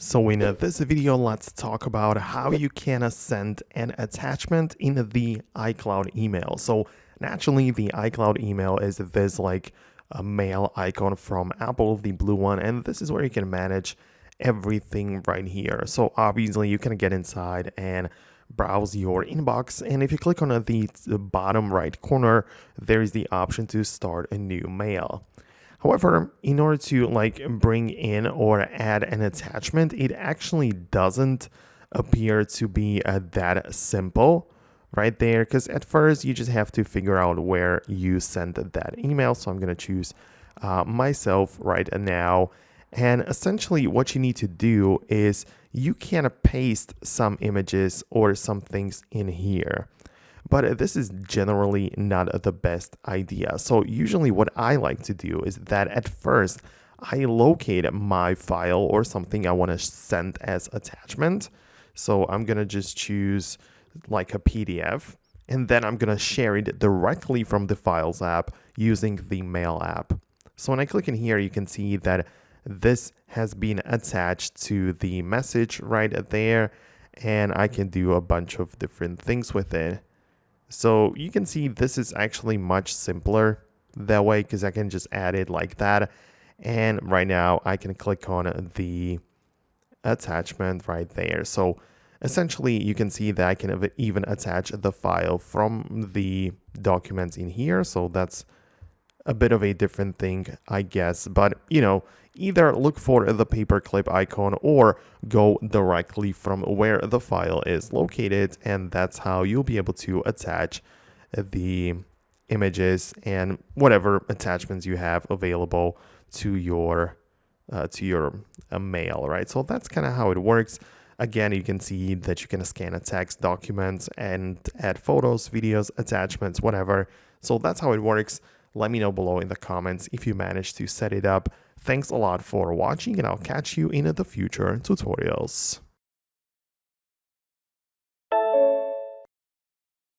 So in this video, let's talk about how you can send an attachment in the iCloud email. So naturally, the iCloud email is this like a mail icon from Apple, the blue one, and this is where you can manage everything right here. So obviously you can get inside and browse your inbox, and if you click on the bottom right corner, there is the option to start a new mail. However, in order to bring in or add an attachment, it actually doesn't appear to be that simple right there, because at first you just have to figure out where you sent that email. So I'm going to choose myself right now. And essentially what you need to do is you can paste some images or some things in here. But this is generally not the best idea. So usually what I like to do is that at first I locate my file or something I want to send as attachment. So I'm going to just choose like a PDF, and then I'm going to share it directly from the Files app using the Mail app. So when I click in here, you can see that this has been attached to the message right there, and I can do a bunch of different things with it. So you can see this is actually much simpler that way, because I can just add it like that. And right now I can click on the attachment right there. So essentially you can see that I can even attach the file from the documents in here. So that's a bit of a different thing, I guess. But, either look for the paperclip icon or go directly from where the file is located. And that's how you'll be able to attach the images and whatever attachments you have available to your mail, right? So that's kind of how it works. Again, you can see that you can scan a text, documents, and add photos, videos, attachments, whatever. So that's how it works. Let me know below in the comments if you managed to set it up. Thanks a lot for watching, and I'll catch you in the future tutorials.